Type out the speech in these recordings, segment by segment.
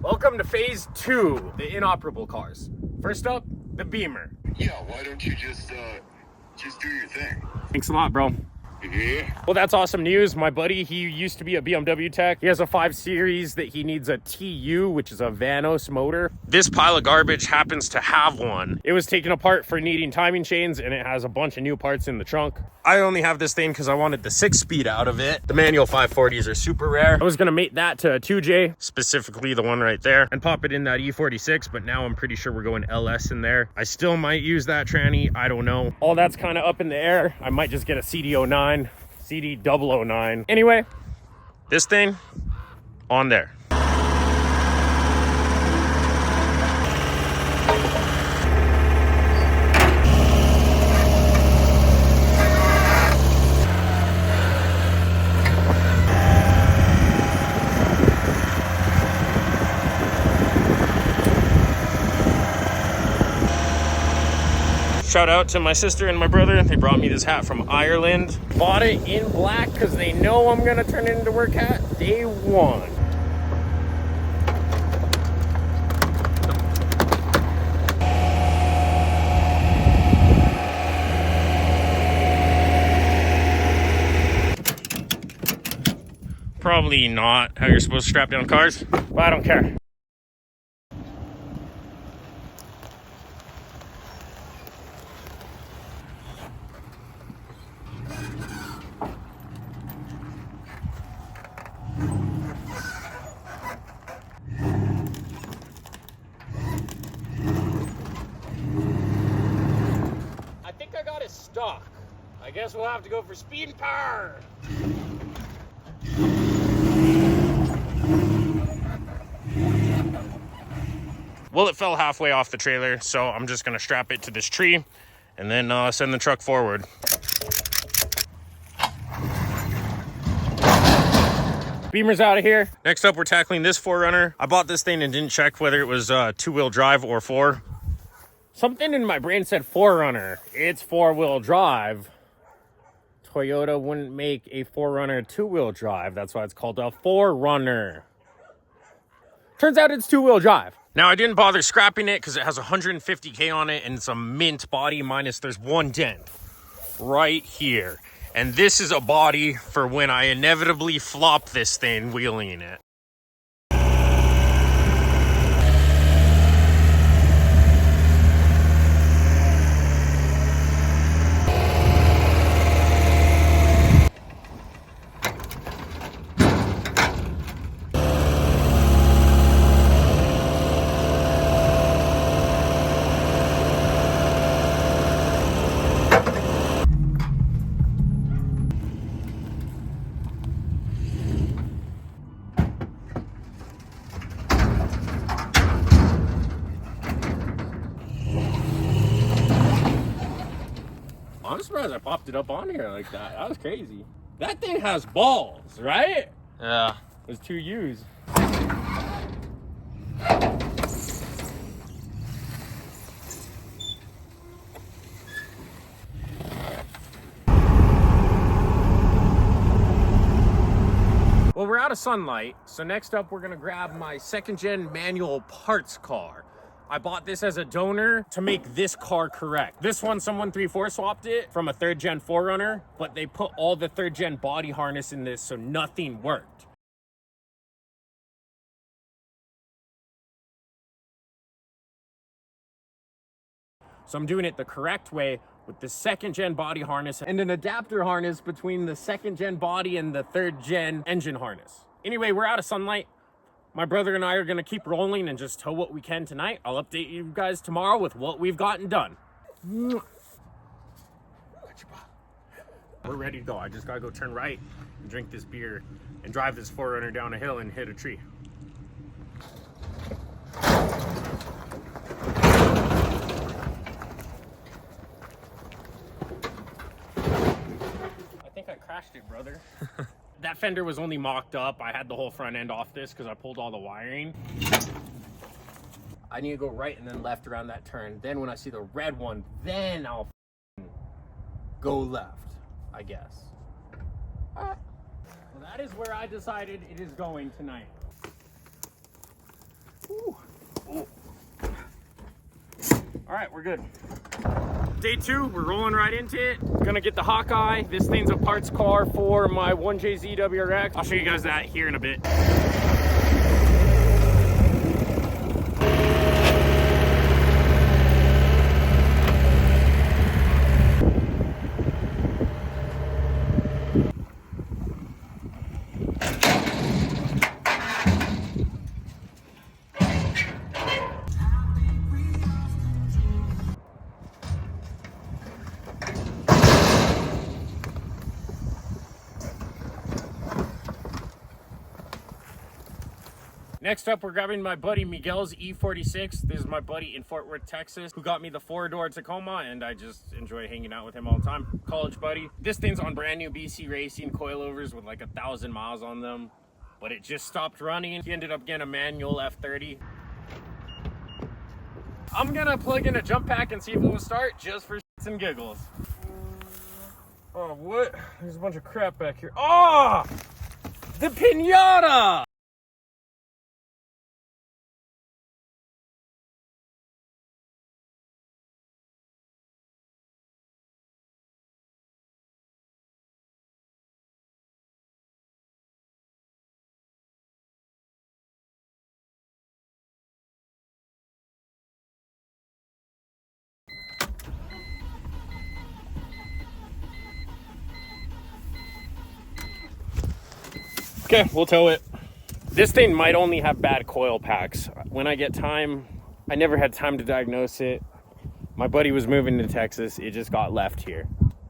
Welcome to phase 2, the inoperable cars. First up, the Beamer. Yeah, why don't you just do your thing? Thanks a lot, bro. Yeah. Well, that's awesome news. My buddy, he used to be a BMW tech. He has a 5 Series that he needs a TU, which is a Vanos motor. This pile of garbage happens to have one. It was taken apart for needing timing chains, and it has a bunch of new parts in the trunk. I only have this thing because I wanted the 6-speed out of it. The manual 540s are super rare. I was gonna mate that to a 2J, specifically the one right there, and pop it in that E46, but now I'm pretty sure we're going LS in there. I still might use that tranny, I don't know. All that's kind of up in the air. I might just get a CD09. CD009. Anyway, this thing on there. Shout out to my sister and my brother. They brought me this hat from Ireland. Bought it in black because they know I'm gonna turn it into work hat day one. Probably not how you're supposed to strap down cars, but I don't care. Stock. I guess we'll have to go for speed and power. Well, it fell halfway off the trailer, so I'm just gonna strap it to this tree and then send the truck forward. Beamer's out of here. Next up, we're tackling this 4Runner. I bought this thing and didn't check whether it was 2-wheel drive or 4. Something in my brain said 4Runner. It's 4-wheel drive. Toyota wouldn't make a 4Runner 2-wheel drive. That's why it's called a 4Runner. Turns out it's 2-wheel drive. Now, I didn't bother scrapping it because it has 150K on it and it's a mint body minus there's one dent right here. And this is a body for when I inevitably flop this thing wheeling it. I'm surprised I popped it up on here like that. That was crazy. That thing has balls, right? Yeah. There's 2 U's. Well, we're out of sunlight, so next up we're gonna grab my 2nd-gen manual parts car. I bought this as a donor to make this car correct. This one, someone 3/4 swapped it from a 3rd-gen 4Runner, but they put all the 3rd-gen body harness in this, so nothing worked. So I'm doing it the correct way with the 2nd-gen body harness and an adapter harness between the 2nd-gen body and the 3rd-gen engine harness. Anyway, we're out of sunlight. My brother and I are gonna keep rolling and just tow what we can tonight. I'll update you guys tomorrow with what we've gotten done. We're ready to go. I just gotta go turn right and drink this beer and drive this 4Runner down a hill and hit a tree. I think I crashed it, brother. That fender was only mocked up. I had the whole front end off this because I pulled all the wiring. I need to go right and then left around that turn. Then when I see the red one, then I'll go left, I guess. All right. Well, that is where I decided it is going tonight. All right, we're good. Day 2, we're rolling right into it. Gonna get the Hawkeye. This thing's a parts car for my 1JZ WRX. I'll show you guys that here in a bit. Next up, we're grabbing my buddy Miguel's E46. This is my buddy in Fort Worth, Texas, who got me the 4-door Tacoma, and I just enjoy hanging out with him all the time. College buddy. This thing's on brand new BC Racing coilovers with like 1,000 miles on them, but it just stopped running. He ended up getting a manual F30. I'm gonna plug in a jump pack and see if it will start just for shits and giggles. Oh, what? There's a bunch of crap back here. Oh! The pinata! Okay, we'll tow it. This thing might only have bad coil packs. When I get time, I never had time to diagnose it. My buddy was moving to Texas. It just got left here.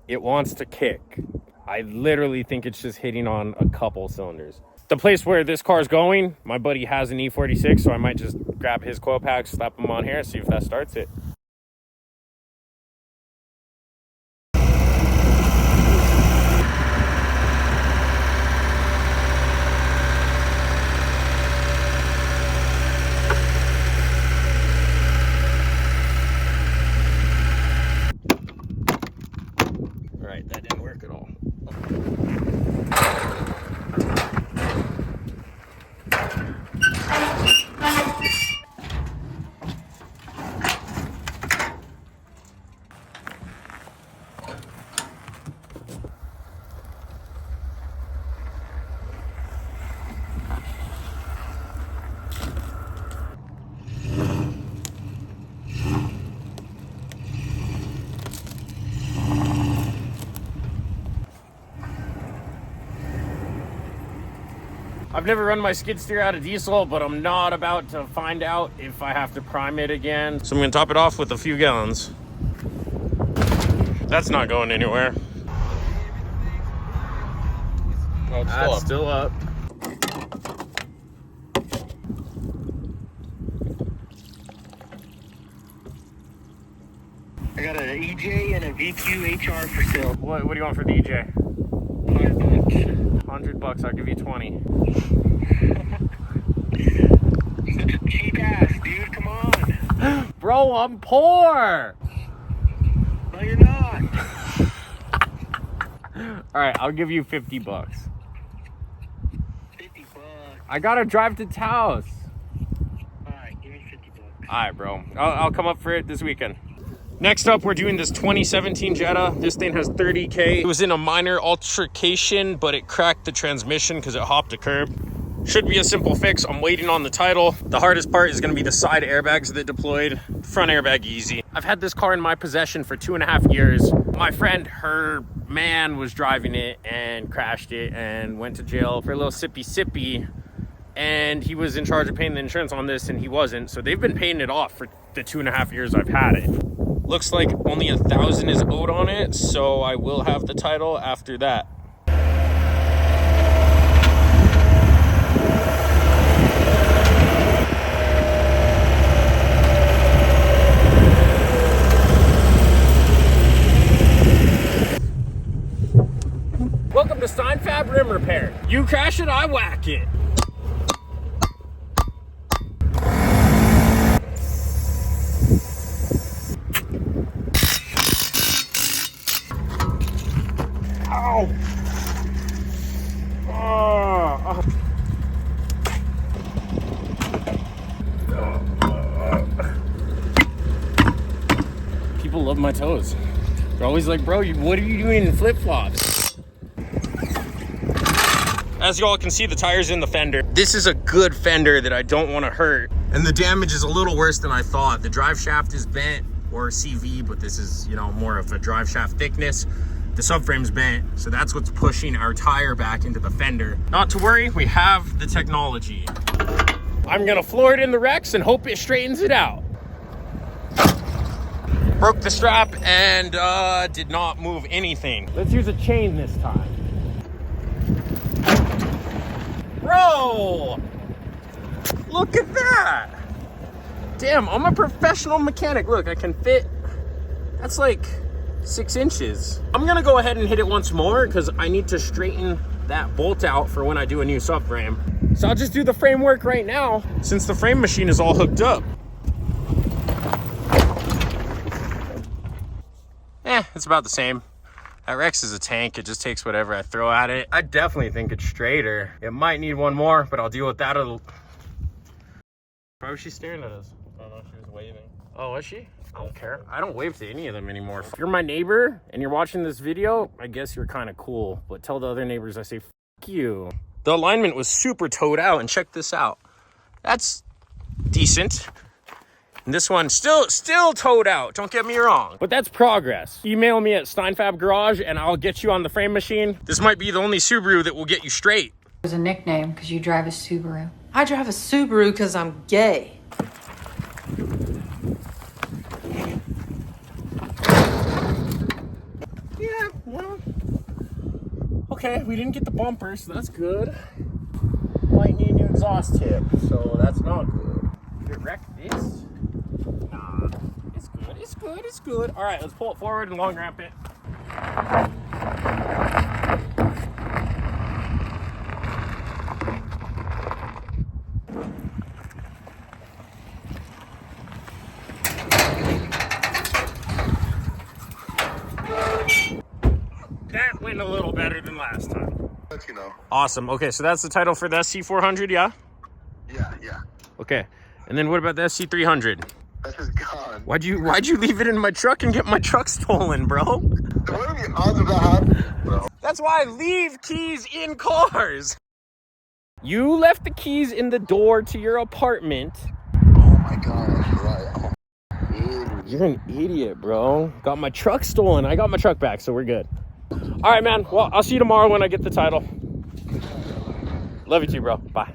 It wants to kick. I literally think it's just hitting on a couple cylinders. The place where this car's going, my buddy has an E46, so I might just grab his coil packs, slap them on here, see if that starts it. That didn't work at all. I've never run my skid steer out of diesel, but I'm not about to find out if I have to prime it again. So I'm gonna top it off with a few gallons. That's not going anywhere. Oh, it's That's still up. I got an EJ and a VQ HR for sale. What do you want for the EJ? $5. $100, I'll give you 20. Such a cheap ass, dude. Come on. Bro, I'm poor. No, you're not. All right, I'll give you $50. 50 bucks. I gotta drive to Taos. Alright, give me 50 bucks. All right, bro. I'll come up for it this weekend. Next up, we're doing this 2017 Jetta. This thing has 30K. It was in a minor altercation, but it cracked the transmission because it hopped a curb. Should be a simple fix. I'm waiting on the title. The hardest part is gonna be the side airbags that deployed. Front airbag easy. I've had this car in my possession for 2.5 years. My friend, her man was driving it and crashed it and went to jail for a little sippy. And he was in charge of paying the insurance on this and he wasn't. So they've been paying it off for the 2.5 years I've had it. Looks like only 1,000 is owed on it, so I will have the title after that. Welcome to Steinfab Rim Repair. You crash it, I whack it. Ow! Oh. People love my toes. They're always like, bro, what are you doing in flip-flops? As y'all can see, the tire's in the fender. This is a good fender that I don't want to hurt. And the damage is a little worse than I thought. The drive shaft is bent, or CV, but this is, you know, more of a drive shaft thickness. The subframe's bent, so that's what's pushing our tire back into the fender. Not to worry, we have the technology. I'm gonna floor it in the Rex and hope it straightens it out. Broke the strap and did not move anything. Let's use a chain this time. Bro, look at that. Damn, I'm a professional mechanic. Look, I can fit, that's like 6 inches. I'm gonna go ahead and hit it once more because I need to straighten that bolt out for when I do a new subframe. So I'll just do the framework right now since the frame machine is all hooked up. It's about the same. That Rex is a tank. It just takes whatever I throw at it. I definitely think it's straighter. It might need one more, but I'll deal with that. Why was she staring at us? I don't know, she was waving. Oh, was she? I don't care. I don't wave to any of them anymore. If you're my neighbor and you're watching this video, I guess you're kind of cool. But tell the other neighbors I say, F you. The alignment was super towed out, and check this out. That's decent. And this one still towed out, don't get me wrong. But that's progress. Email me at Steinfab Garage and I'll get you on the frame machine. This might be the only Subaru that will get you straight. There's a nickname because you drive a Subaru. I drive a Subaru because I'm gay. Yeah, well, okay, we didn't get the bumper, so that's good. Might need a new exhaust tip, so that's not good. Did it wreck this? Nah, it's good, it's good, it's good. All right, let's pull it forward and long ramp it. That went a little better than last time. Let you know. Awesome. Okay, so that's the title for the SC400, yeah? Yeah. Okay. And then what about the SC300? That is gone. Why'd you leave it in my truck and get my truck stolen, bro? What are the odds of that happening, bro? That's why I leave keys in cars. You left the keys in the door to your apartment. Oh my god, you're right. I'm an idiot. You're an idiot, bro. Got my truck stolen. I got my truck back, so we're good. All right, man. Well, I'll see you tomorrow when I get the title. Love you too, bro. Bye.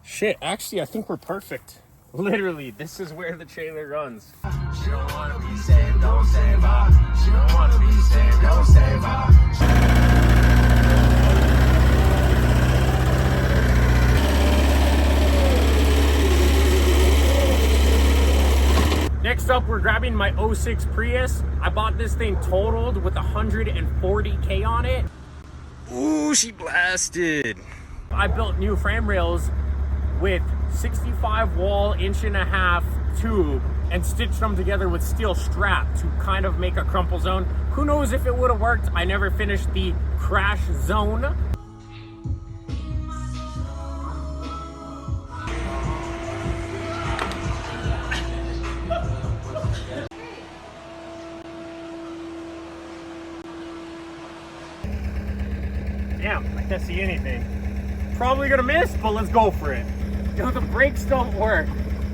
Shit, actually, I think we're perfect. Literally, this is where the trailer runs. She don't wanna be saved, don't save her. She don't wanna be saved, don't save her. Next up, we're grabbing my 06 Prius. I bought this thing totaled with 140K on it. Ooh, she blasted. I built new frame rails with 65 wall 1.5 inch tube and stitched them together with steel strap to kind of make a crumple zone. Who knows if it would have worked? I never finished the crash zone. Damn, I can't see anything. Probably gonna miss, but let's go for it. Dude, the brakes don't work.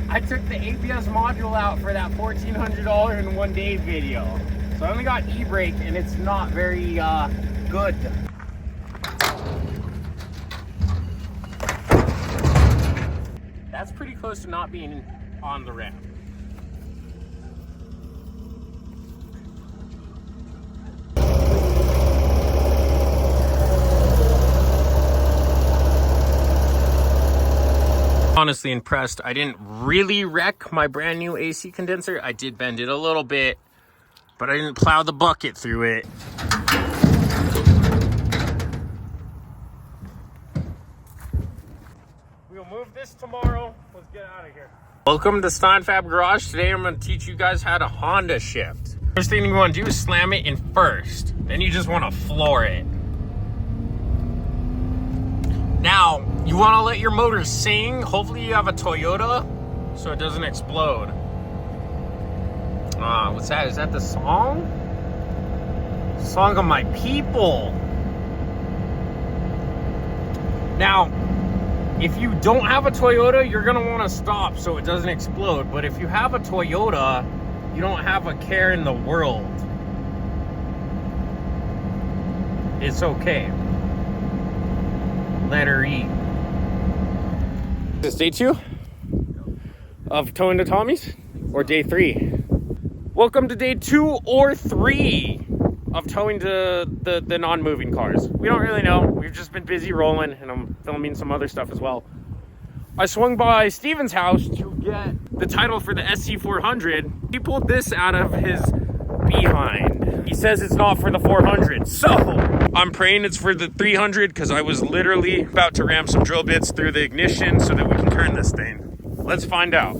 I took the ABS module out for that $1,400 in 1 day video. So I only got e-brake and it's not very good. That's pretty close to not being on the ramp. Honestly impressed. I didn't really wreck my brand new AC condenser. I did bend it a little bit, but I didn't plow the bucket through it. We'll move this tomorrow. Let's get out of here. Welcome to Steinfab Garage. Today I'm going to teach you guys how to Honda shift. First thing you want to do is slam it in first. Then you just want to floor it. Now, you want to let your motor sing. Hopefully you have a Toyota so it doesn't explode. What's that? Is that the song? Song of my people. Now, if you don't have a Toyota, you're gonna wanna stop so it doesn't explode. But if you have a Toyota, you don't have a care in the world. It's okay. Let her eat. Is this day 2 of towing to Tommy's? Or day 3? Welcome to day 2 or 3 of towing to the non-moving cars. We don't really know. We've just been busy rolling, and I'm filming some other stuff as well. I swung by Steven's house to get the title for the SC400. He pulled this out of his behind. He says it's not for the 400. So I'm praying it's for the 300 because I was literally about to ram some drill bits through the ignition so that we can turn this thing. Let's find out.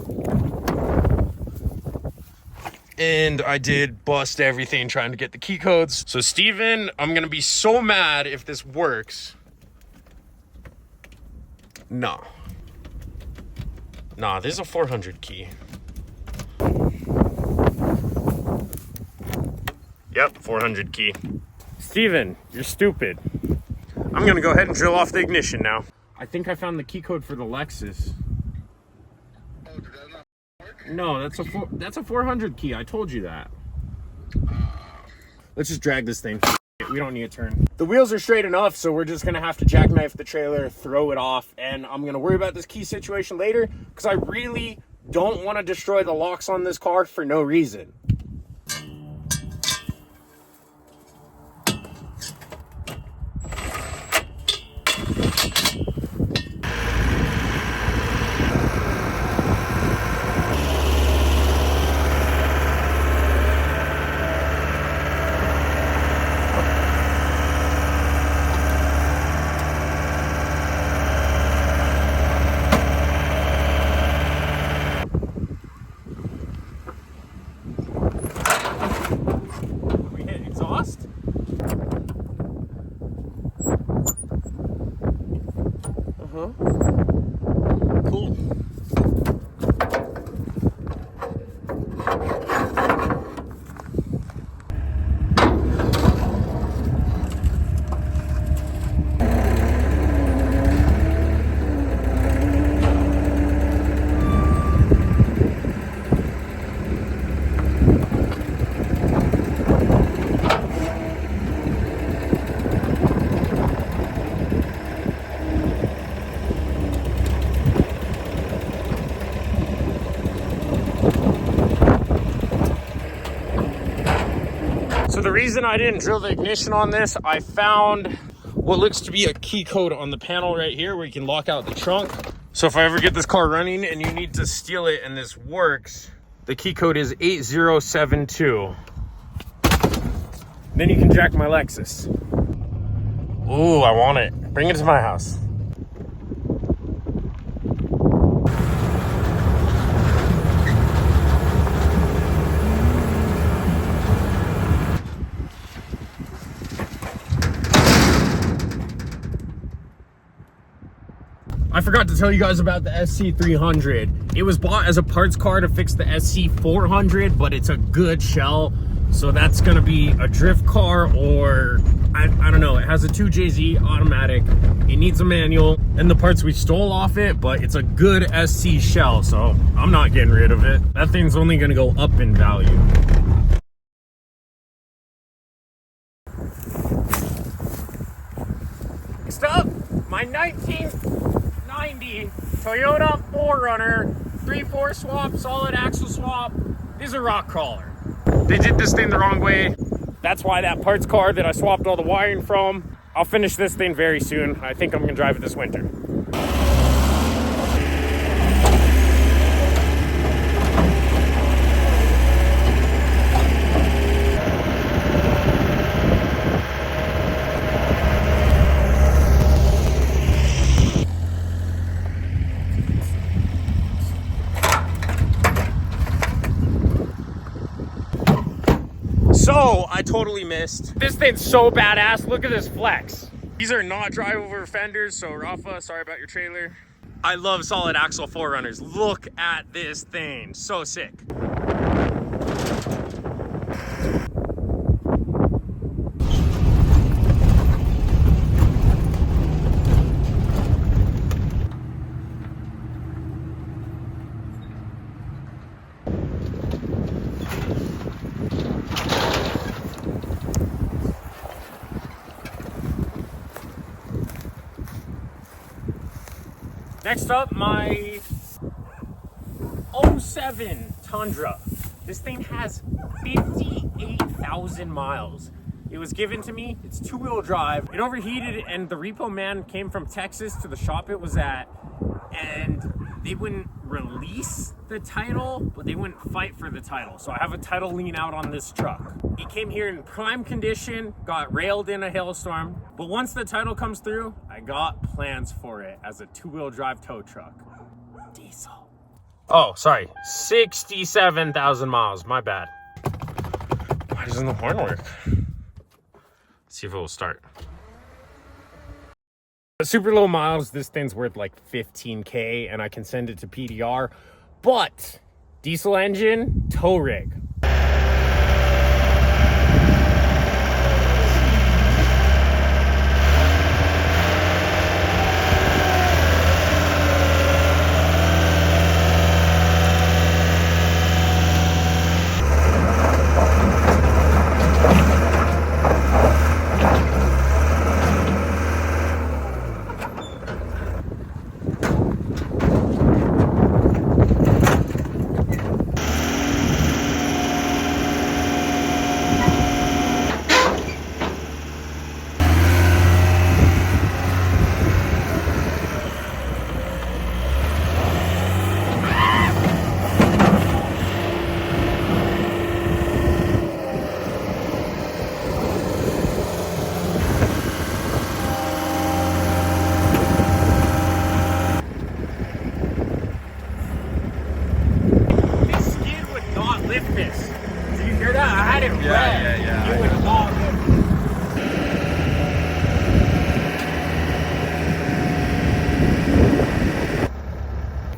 And I did bust everything trying to get the key codes. So Steven, I'm gonna be so mad if this works. No. Nah, this is a 400 key. Yep, 400 key. Steven, you're stupid. I'm gonna go ahead and drill off the ignition now. I think I found the key code for the Lexus. Oh, did that not work? No, that's a 400 key. I told you that. Let's just drag this thing. We don't need a turn. The wheels are straight enough, so we're just gonna have to jackknife the trailer, throw it off, and I'm gonna worry about this key situation later because I really don't want to destroy the locks on this car for no reason. Cool. So the reason I didn't drill the ignition on this, I found what looks to be a key code on the panel right here where you can lock out the trunk. So if I ever get this car running and you need to steal it and this works, the key code is 8072. Then you can jack my Lexus. Ooh, I want it. Bring it to my house. I forgot to tell you guys about the SC300. It was bought as a parts car to fix the SC400, but it's a good shell. So that's gonna be a drift car or, I don't know, it has a 2JZ automatic. It needs a manual and the parts we stole off it, but it's a good SC shell, so I'm not getting rid of it. That thing's only gonna go up in value. Next up, my 1990 Toyota 4Runner, 3/4 swap, solid axle swap. This is a rock crawler. They did this thing the wrong way. That's why that parts car that I swapped all the wiring from, I'll finish this thing very soon. I think I'm gonna drive it this winter. I totally missed. This thing's so badass. Look at this flex. These are not drive over fenders, so Rafa, sorry about your trailer. I love solid axle 4Runners. Look at this thing, so sick. Next up, my 07 Tundra. This thing has 58,000 miles. It was given to me. It's two-wheel drive. It overheated and the repo man came from Texas to the shop it was at, and they wouldn't release the title, but they wouldn't fight for the title. So I have a title lien out on this truck. It came here in prime condition, got railed in a hailstorm, but once the title comes through, I got plans for it as a two-wheel drive tow truck. Diesel. Oh, sorry, 67,000 miles, my bad. Why doesn't the horn work? Let's see if it will start. Super low miles, this thing's worth like 15K and I can send it to PDR, but diesel engine, tow rig.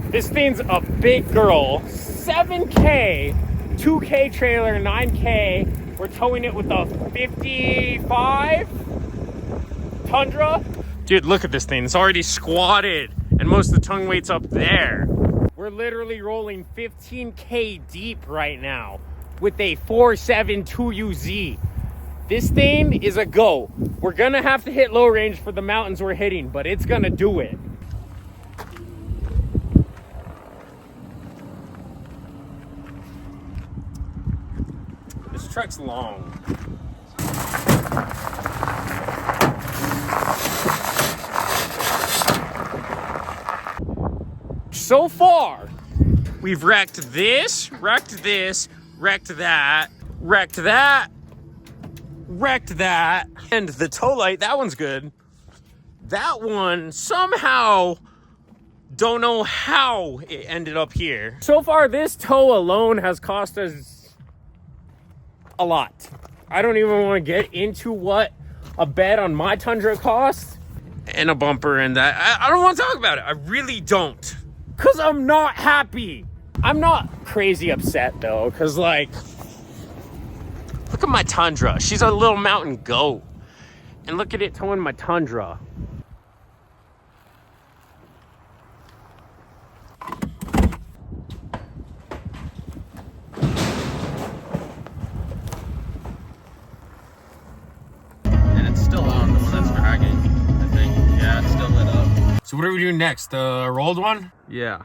This thing's a big girl, 7K, 2K trailer, 9K. We're towing it with a 55 Tundra. Dude, look at this thing. It's already squatted and most of the tongue weight's up there. We're literally rolling 15K deep right now with a 472UZ. This thing is a go. We're gonna have to hit low range for the mountains we're hitting, but it's gonna do it. This truck's long. So far, we've wrecked this, wrecked that, wrecked that, and the tow light, that one's good. That one, somehow, don't know how it ended up here. So far, this tow alone has cost us a lot. I don't even want to get into what a bed on my Tundra costs. And a bumper and that. I don't want to talk about it. I really don't. Because I'm not happy. I'm not crazy upset though, because like, look at my Tundra. She's a little mountain goat. And look at it towing my Tundra. And it's still on, the one that's dragging, I think. Yeah, it's still lit up. So what are we doing next? The rolled one? Yeah.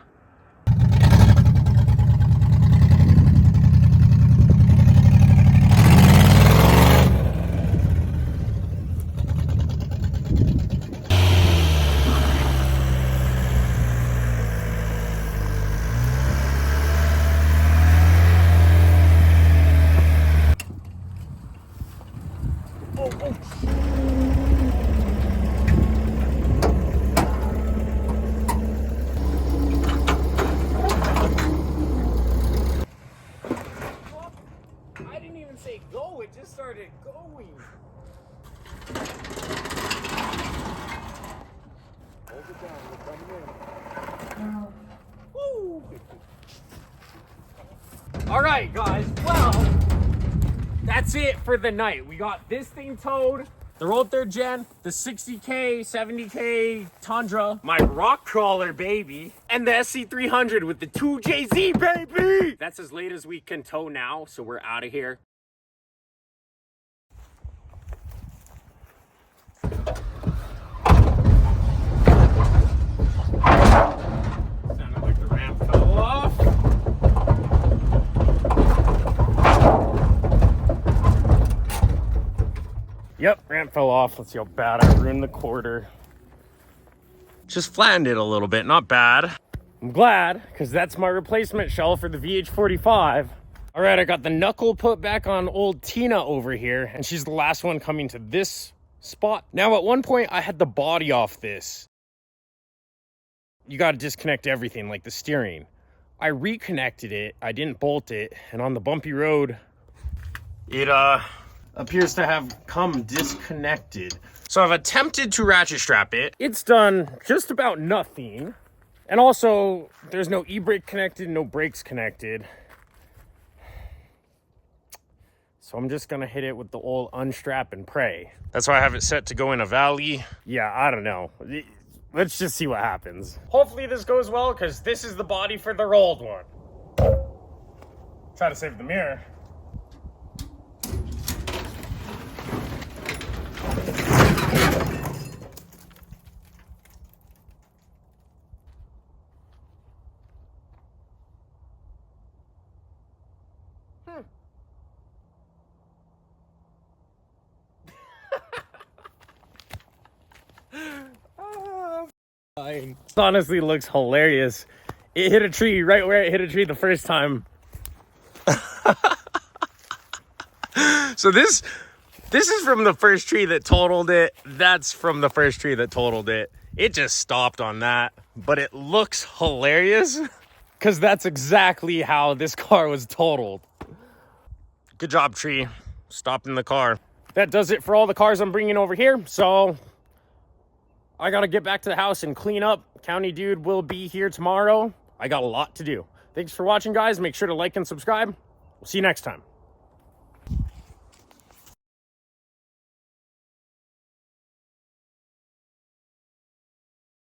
it going. Hold it down. We're coming in. Woo! All right, guys. Well, that's it for the night. We got this thing towed, the old 3rd gen, the 60K, 70K Tundra, my rock crawler baby, and the SC300 with the 2JZ baby. That's as late as we can tow now, so we're out of here. Sounded like the ramp fell off. Yep, ramp fell off. Let's see how bad I ruined the quarter. Just flattened it a little bit, not bad. I'm glad, because that's my replacement shell for the VH45. All right, I got the knuckle put back on old Tina over here, and she's the last one coming to this spot. Now, at one point, I had the body off this. You got to disconnect everything, like the steering. I reconnected it, I didn't bolt it, and on the bumpy road, it appears to have come disconnected. So I've attempted to ratchet strap it. It's done just about nothing. And also, there's no e-brake connected, no brakes connected. So I'm just gonna hit it with the old unstrap and pray. That's why I have it set to go in a valley. Yeah, I don't know. Let's just see what happens. Hopefully this goes well, because this is the body for the rolled one. Try to save the mirror. It honestly looks hilarious. It hit a tree right where it hit a tree the first time. So this is from the first tree that totaled it. That's from the first tree that totaled it. It just stopped on that, but it looks hilarious because that's exactly how this car was totaled. Good job, tree. Stopping the car. That does it for all the cars I'm bringing over here. So I got to get back to the house and clean up. County Dude will be here tomorrow. I got a lot to do. Thanks for watching, guys. Make sure to like and subscribe. We'll see you next time.